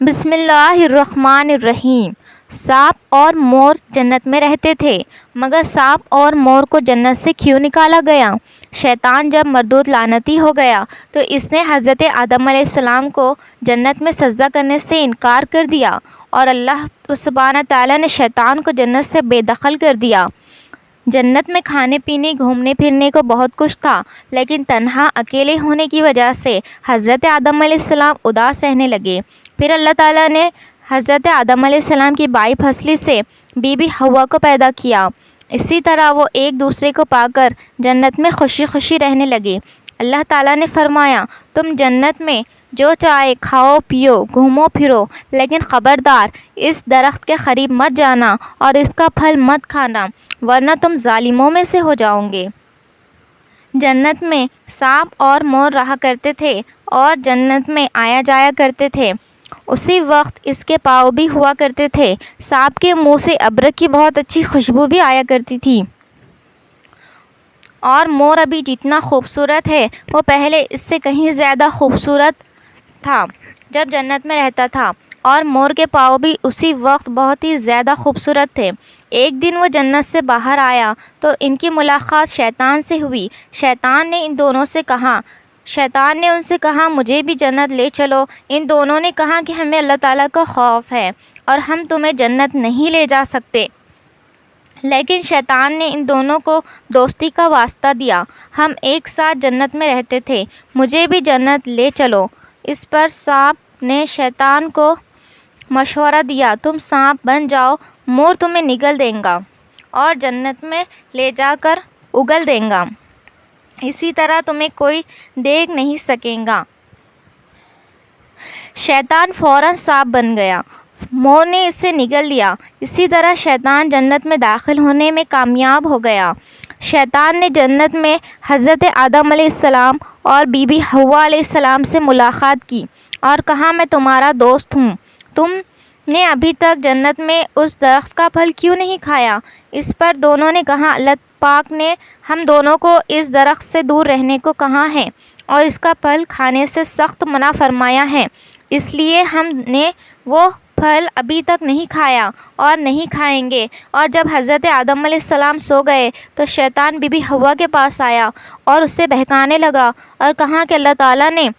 بسم اللہ الرحمن الرحیم۔ سانپ اور مور جنت میں رہتے تھے، مگر سانپ اور مور کو جنت سے کیوں نکالا گیا؟ شیطان جب مردود لعنتی ہو گیا تو اس نے حضرت آدم علیہ السلام کو جنت میں سجدہ کرنے سے انکار کر دیا، اور اللہ سبحانہ تعالیٰ نے شیطان کو جنت سے بے دخل کر دیا۔ جنت میں کھانے پینے گھومنے پھرنے کو بہت کچھ تھا، لیکن تنہا اکیلے ہونے کی وجہ سے حضرت آدم علیہ السلام اداس رہنے لگے۔ پھر اللہ تعالیٰ نے حضرت آدم علیہ السلام کی بائی پھسلی سے بی بی حوا کو پیدا کیا۔ اسی طرح وہ ایک دوسرے کو پا کر جنت میں خوشی خوشی رہنے لگے۔ اللہ تعالیٰ نے فرمایا، تم جنت میں جو چاہے کھاؤ پیو گھومو پھرو، لیکن خبردار اس درخت کے قریب مت جانا اور اس کا پھل مت کھانا، ورنہ تم ظالموں میں سے ہو جاؤ گے۔ جنت میں سانپ اور مور رہا کرتے تھے اور جنت میں آیا جایا کرتے تھے۔ اسی وقت اس کے پاؤں بھی ہوا کرتے تھے۔ سانپ کے منہ سے ابرک کی بہت اچھی خوشبو بھی آیا کرتی تھی، اور مور ابھی جتنا خوبصورت ہے وہ پہلے اس سے کہیں زیادہ خوبصورت تھا جب جنت میں رہتا تھا، اور مور کے پاؤں بھی اسی وقت بہت ہی زیادہ خوبصورت تھے۔ ایک دن وہ جنت سے باہر آیا تو ان کی ملاقات شیطان سے ہوئی۔ شیطان نے ان سے کہا مجھے بھی جنت لے چلو۔ ان دونوں نے کہا کہ ہمیں اللہ تعالیٰ کا خوف ہے اور ہم تمہیں جنت نہیں لے جا سکتے، لیکن شیطان نے ان دونوں کو دوستی کا واسطہ دیا۔ ہم ایک ساتھ جنت میں رہتے تھے، مجھے بھی جنت لے چلو۔ اس پر سانپ نے شیطان کو مشورہ دیا، تم سانپ بن جاؤ، مور تمہیں نگل دے گا اور جنت میں لے جا کر اگل دے گا، اسی طرح تمہیں کوئی دیکھ نہیں سکے گا۔ شیطان فوراً سانپ بن گیا، مور نے اسے نگل لیا۔ اسی طرح شیطان جنت میں داخل ہونے میں کامیاب ہو گیا۔ شیطان نے جنت میں حضرت آدم علیہ السلام اور بی بی حوا علیہ السلام سے ملاقات کی اور کہا میں تمہارا دوست ہوں، تم نے ابھی تک جنت میں اس درخت کا پھل کیوں نہیں کھایا؟ اس پر دونوں نے کہا اللہ پاک نے ہم دونوں کو اس درخت سے دور رہنے کو کہا ہے اور اس کا پھل کھانے سے سخت منع فرمایا ہے، اس لیے ہم نے وہ پھل ابھی تک نہیں کھایا اور نہیں کھائیں گے۔ اور جب حضرت آدم علیہ السلام سو گئے تو شیطان بی بی حوا کے پاس آیا اور اسے بہکانے لگا اور کہا کہ اللہ تعالیٰ نے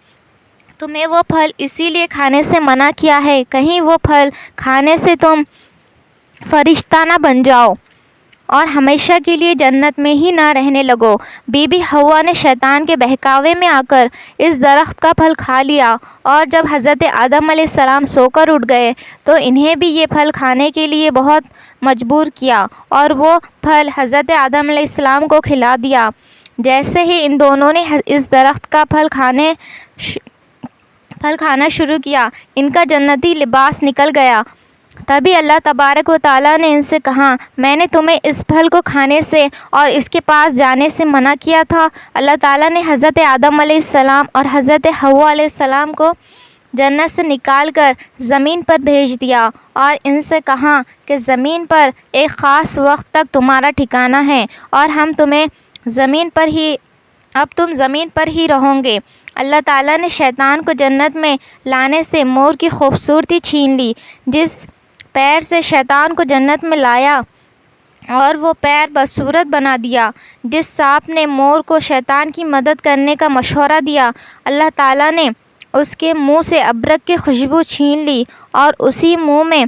تمہیں وہ پھل اسی لیے کھانے سے منع کیا ہے، کہیں وہ پھل کھانے سے تم فرشتہ نہ بن جاؤ اور ہمیشہ کے لیے جنت میں ہی نہ رہنے لگو۔ بی بی حوا نے شیطان کے بہکاوے میں آ کر اس درخت کا پھل کھا لیا، اور جب حضرت آدم علیہ السلام سو کر اٹھ گئے تو انہیں بھی یہ پھل کھانے کے لیے بہت مجبور کیا، اور وہ پھل حضرت آدم علیہ السلام کو کھلا دیا۔ جیسے ہی ان دونوں نے اس درخت کا پھل کھانا شروع کیا، ان کا جنتی لباس نکل گیا۔ تبھی اللہ تبارک و تعالیٰ نے ان سے کہا میں نے تمہیں اس پھل کو کھانے سے اور اس کے پاس جانے سے منع کیا تھا۔ اللہ تعالیٰ نے حضرت آدم علیہ السلام اور حضرت حوا علیہ السلام کو جنت سے نکال کر زمین پر بھیج دیا اور ان سے کہا کہ زمین پر ایک خاص وقت تک تمہارا ٹھکانہ ہے اور اب تم زمین پر ہی رہو گے۔ اللہ تعالیٰ نے شیطان کو جنت میں لانے سے مور کی خوبصورتی چھین لی۔ جس پیر سے شیطان کو جنت میں لایا اور وہ پیر بدصورت بنا دیا۔ جس سانپ نے مور کو شیطان کی مدد کرنے کا مشورہ دیا، اللہ تعالیٰ نے اس کے منہ سے ابرک کی خوشبو چھین لی اور اسی منہ میں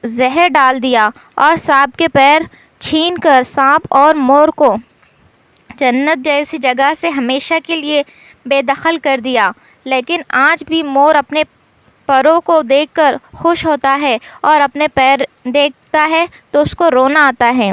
زہر ڈال دیا، اور سانپ کے پیر چھین کر سانپ اور مور کو جنت جیسی جگہ سے ہمیشہ کے لیے بے دخل کر دیا۔ لیکن آج بھی مور اپنے پروں کو دیکھ کر خوش ہوتا ہے اور اپنے پیر دیکھتا ہے تو اس کو رونا آتا ہے۔